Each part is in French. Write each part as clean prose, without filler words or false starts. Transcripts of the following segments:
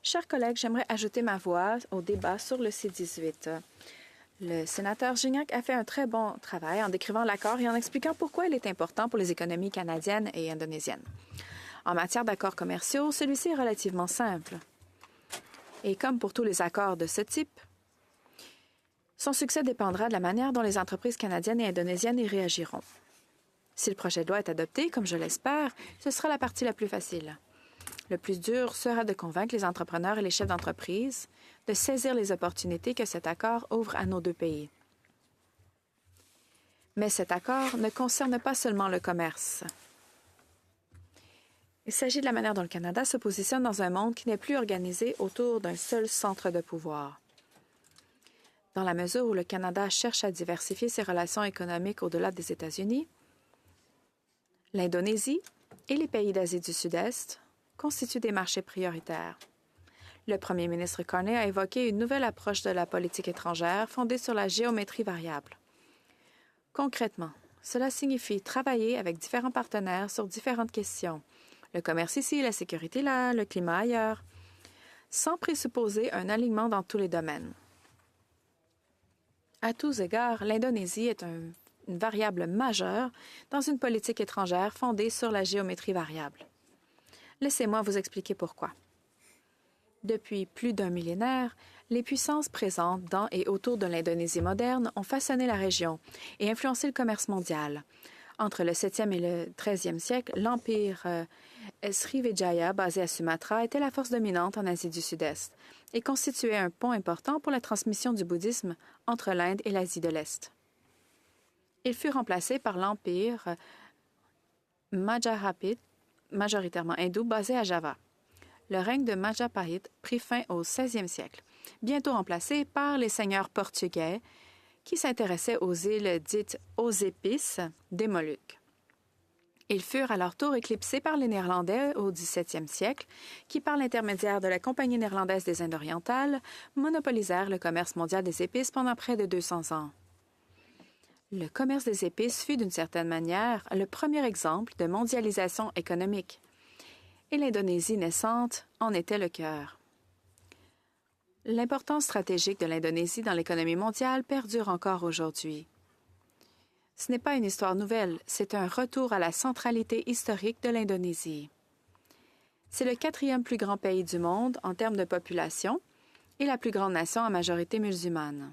Chers collègues, j'aimerais ajouter ma voix au débat sur le C-18. Le sénateur Gignac a fait un très bon travail en décrivant l'accord et en expliquant pourquoi il est important pour les économies canadiennes et indonésiennes. En matière d'accords commerciaux, celui-ci est relativement simple. Et comme pour tous les accords de ce type, son succès dépendra de la manière dont les entreprises canadiennes et indonésiennes y réagiront. Si le projet de loi est adopté, comme je l'espère, ce sera la partie la plus facile. Le plus dur sera de convaincre les entrepreneurs et les chefs d'entreprise de saisir les opportunités que cet accord ouvre à nos deux pays. Mais cet accord ne concerne pas seulement le commerce. Il s'agit de la manière dont le Canada se positionne dans un monde qui n'est plus organisé autour d'un seul centre de pouvoir. Dans la mesure où le Canada cherche à diversifier ses relations économiques au-delà des États-Unis, l'Indonésie et les pays d'Asie du Sud-Est constituent des marchés prioritaires. Le premier ministre Carney a évoqué une nouvelle approche de la politique étrangère fondée sur la géométrie variable. Concrètement, cela signifie travailler avec différents partenaires sur différentes questions, le commerce ici, la sécurité là, le climat ailleurs, sans présupposer un alignement dans tous les domaines. À tous égards, l'Indonésie est une variable majeure dans une politique étrangère fondée sur la géométrie variable. Laissez-moi vous expliquer pourquoi. Depuis plus d'un millénaire, les puissances présentes dans et autour de l'Indonésie moderne ont façonné la région et influencé le commerce mondial. Entre le 7e et le 13e siècle, l'empire Srivijaya, basé à Sumatra, était la force dominante en Asie du Sud-Est et constituait un pont important pour la transmission du bouddhisme entre l'Inde et l'Asie de l'Est. Il fut remplacé par l'empire Majapahit, majoritairement hindou, basé à Java. Le règne de Majapahit prit fin au 16e siècle, bientôt remplacé par les seigneurs portugais qui s'intéressaient aux îles dites aux épices des Moluques. Ils furent à leur tour éclipsés par les Néerlandais au 17e siècle, qui, par l'intermédiaire de la Compagnie néerlandaise des Indes orientales, monopolisèrent le commerce mondial des épices pendant près de 200 ans. Le commerce des épices fut, d'une certaine manière, le premier exemple de mondialisation économique. Et l'Indonésie naissante en était le cœur. L'importance stratégique de l'Indonésie dans l'économie mondiale perdure encore aujourd'hui. Ce n'est pas une histoire nouvelle, c'est un retour à la centralité historique de l'Indonésie. C'est le 4e plus grand pays du monde en termes de population et la plus grande nation à majorité musulmane.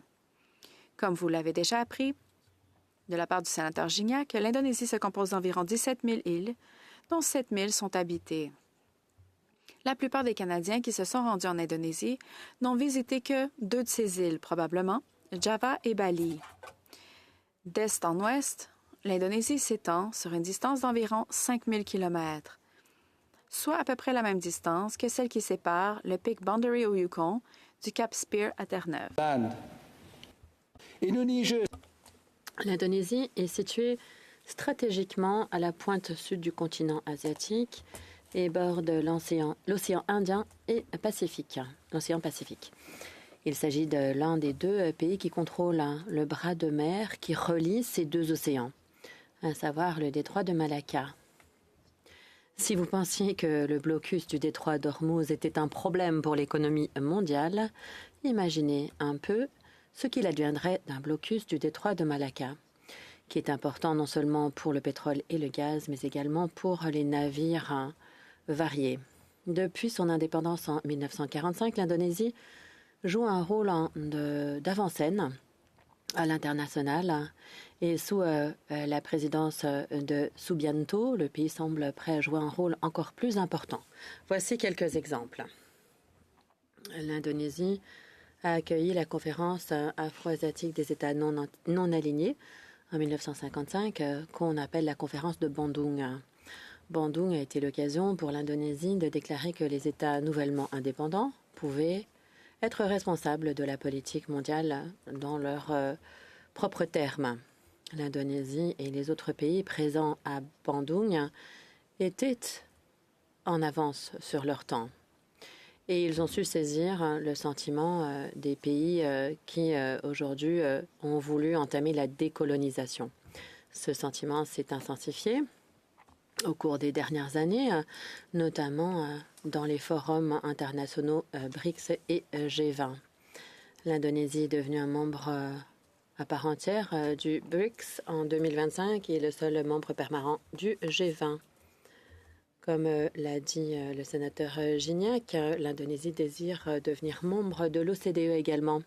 Comme vous l'avez déjà appris, de la part du sénateur Gignac, l'Indonésie se compose d'environ 17 000 îles, dont 7 000 sont habitées. La plupart des Canadiens qui se sont rendus en Indonésie n'ont visité que 2 de ces îles, probablement, Java et Bali. D'est en ouest, l'Indonésie s'étend sur une distance d'environ 5 000 km, soit à peu près la même distance que celle qui sépare le pic Boundary au Yukon du cap Spear à Terre-Neuve. L'Indonésie est située stratégiquement à la pointe sud du continent asiatique et borde l'océan Indien et l'océan Pacifique. Il s'agit de l'un des 2 pays qui contrôlent le bras de mer qui relie ces 2 océans, à savoir le détroit de Malacca. Si vous pensiez que le blocus du détroit d'Ormuz était un problème pour l'économie mondiale, imaginez un peu ce qu'il adviendrait d'un blocus du détroit de Malacca, qui est important non seulement pour le pétrole et le gaz, mais également pour les navires variés. Depuis son indépendance en 1945, l'Indonésie joue un rôle d'avant-scène à l'international et sous la présidence de Subianto, le pays semble prêt à jouer un rôle encore plus important. Voici quelques exemples. L'Indonésie a accueilli la conférence afro-asiatique des États non alignés en 1955, qu'on appelle la conférence de Bandung. Bandung a été l'occasion pour l'Indonésie de déclarer que les États nouvellement indépendants pouvaient être responsables de la politique mondiale dans leurs propres termes. L'Indonésie et les autres pays présents à Bandung étaient en avance sur leur temps. Et ils ont su saisir le sentiment des pays qui, aujourd'hui, ont voulu entamer la décolonisation. Ce sentiment s'est intensifié au cours des dernières années, notamment dans les forums internationaux BRICS et G20. L'Indonésie est devenue un membre à part entière du BRICS en 2025 et est le seul membre permanent du G20. Comme l'a dit le sénateur Gignac, l'Indonésie désire devenir membre de l'OCDE également.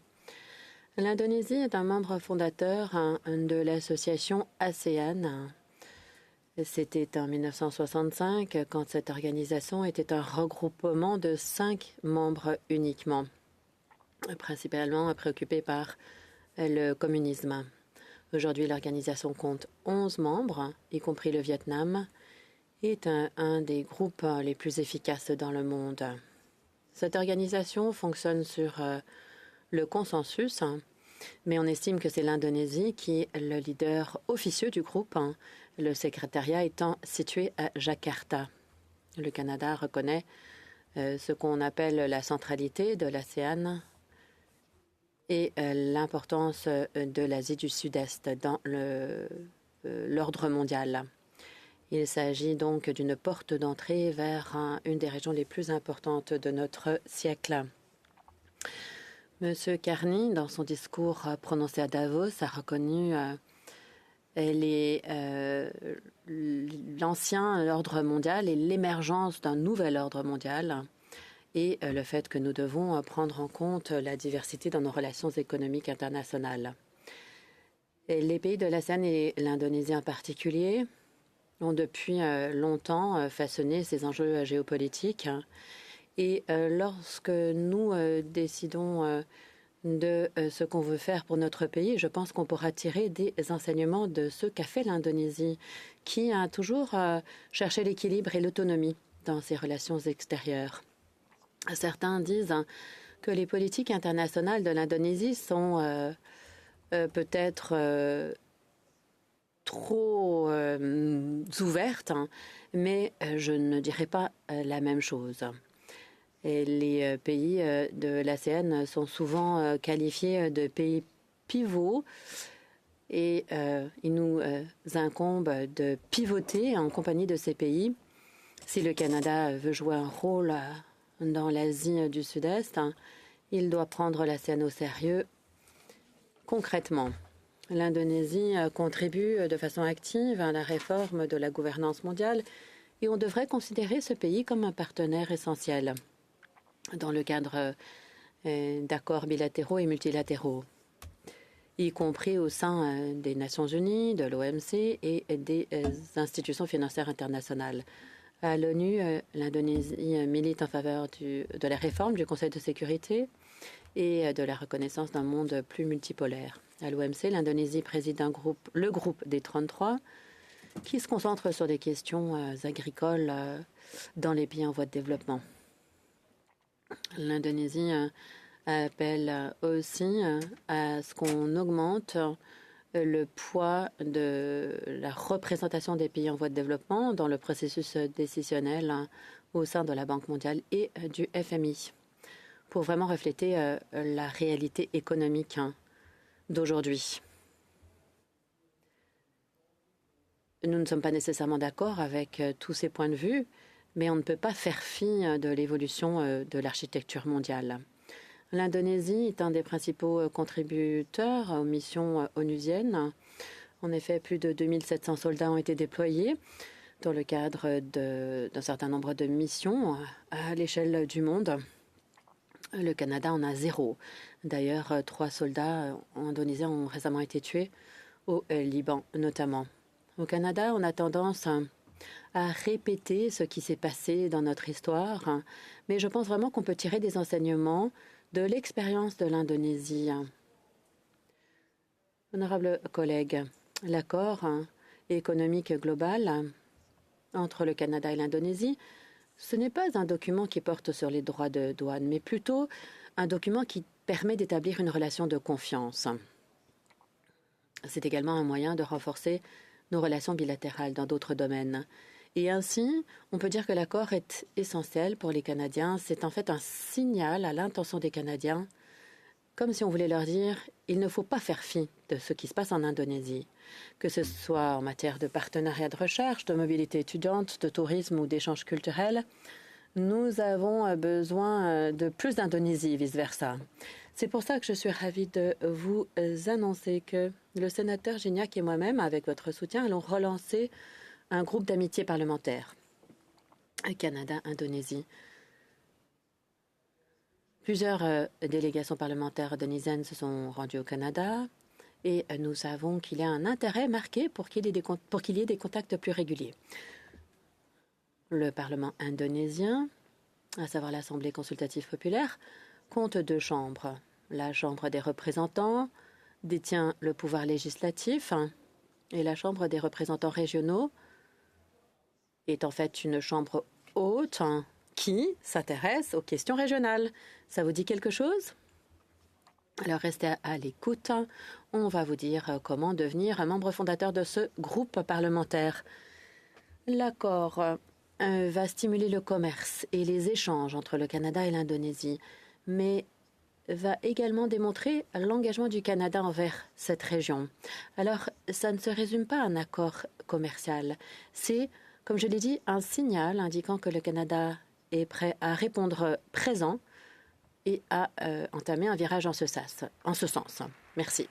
L'Indonésie est un membre fondateur de l'association ASEAN. C'était en 1965 quand cette organisation était un regroupement de 5 membres uniquement, principalement préoccupés par le communisme. Aujourd'hui, l'organisation compte 11 membres, y compris le Vietnam, et est un des groupes les plus efficaces dans le monde. Cette organisation fonctionne sur le consensus, mais on estime que c'est l'Indonésie qui est le leader officieux du groupe, le secrétariat étant situé à Jakarta. Le Canada reconnaît ce qu'on appelle la centralité de l'ASEAN et l'importance de l'Asie du Sud-Est dans l'ordre mondial. Il s'agit donc d'une porte d'entrée vers une des régions les plus importantes de notre siècle. Monsieur Carney, dans son discours prononcé à Davos, a reconnu l'ancien ordre mondial et l'émergence d'un nouvel ordre mondial et le fait que nous devons prendre en compte la diversité dans nos relations économiques internationales. Et les pays de l'ASEAN et l'Indonésie en particulier ont depuis longtemps façonné ces enjeux géopolitiques. Et lorsque nous décidons de ce qu'on veut faire pour notre pays, je pense qu'on pourra tirer des enseignements de ce qu'a fait l'Indonésie, qui a toujours cherché l'équilibre et l'autonomie dans ses relations extérieures. Certains disent que les politiques internationales de l'Indonésie sont peut-être trop ouvertes, mais je ne dirais pas la même chose. Et les pays de l'ASEAN sont souvent qualifiés de pays pivots et il nous incombe de pivoter en compagnie de ces pays. Si le Canada veut jouer un rôle dans l'Asie du Sud-Est, il doit prendre l'ASEAN au sérieux concrètement. L'Indonésie contribue de façon active à la réforme de la gouvernance mondiale et on devrait considérer ce pays comme un partenaire essentiel dans le cadre d'accords bilatéraux et multilatéraux, y compris au sein des Nations Unies, de l'OMC et des institutions financières internationales. À l'ONU, l'Indonésie milite en faveur de la réforme du Conseil de sécurité et de la reconnaissance d'un monde plus multipolaire. À l'OMC, l'Indonésie préside le groupe des 33, qui se concentre sur des questions agricoles dans les pays en voie de développement. L'Indonésie appelle aussi à ce qu'on augmente le poids de la représentation des pays en voie de développement dans le processus décisionnel au sein de la Banque mondiale et du FMI, pour vraiment refléter la réalité économique d'aujourd'hui. Nous ne sommes pas nécessairement d'accord avec tous ces points de vue, mais on ne peut pas faire fi de l'évolution de l'architecture mondiale. L'Indonésie est un des principaux contributeurs aux missions onusiennes. En effet, plus de 2700 soldats ont été déployés dans le cadre d'un certain nombre de missions à l'échelle du monde. Le Canada en a 0. D'ailleurs, 3 soldats indonésiens ont récemment été tués au Liban notamment. Au Canada, on a tendance à répéter ce qui s'est passé dans notre histoire, mais je pense vraiment qu'on peut tirer des enseignements de l'expérience de l'Indonésie. Honorables collègues, l'accord économique global entre le Canada et l'Indonésie, ce n'est pas un document qui porte sur les droits de douane, mais plutôt un document qui permet d'établir une relation de confiance. C'est également un moyen de renforcer nos relations bilatérales dans d'autres domaines. Et ainsi, on peut dire que l'accord est essentiel pour les Canadiens. C'est en fait un signal à l'intention des Canadiens, comme si on voulait leur dire « il ne faut pas faire fi de ce qui se passe en Indonésie », que ce soit en matière de partenariat de recherche, de mobilité étudiante, de tourisme ou d'échanges culturels. Nous avons besoin de plus d'Indonésie, vice-versa. C'est pour ça que je suis ravie de vous annoncer que le sénateur Gignac et moi-même, avec votre soutien, allons relancer un groupe d'amitié parlementaire. Canada-Indonésie. Plusieurs délégations parlementaires indonésiennes se sont rendues au Canada et nous savons qu'il y a un intérêt marqué pour qu'il y ait des contacts plus réguliers. Le Parlement indonésien, à savoir l'Assemblée consultative populaire, compte 2 chambres. La Chambre des représentants détient le pouvoir législatif et la Chambre des représentants régionaux est en fait une chambre haute qui s'intéresse aux questions régionales. Ça vous dit quelque chose? Alors restez à l'écoute. On va vous dire comment devenir un membre fondateur de ce groupe parlementaire. L'accord va stimuler le commerce et les échanges entre le Canada et l'Indonésie, mais va également démontrer l'engagement du Canada envers cette région. Alors, ça ne se résume pas à un accord commercial. C'est, comme je l'ai dit, un signal indiquant que le Canada est prêt à répondre présent et à entamer un virage en ce sens. Merci.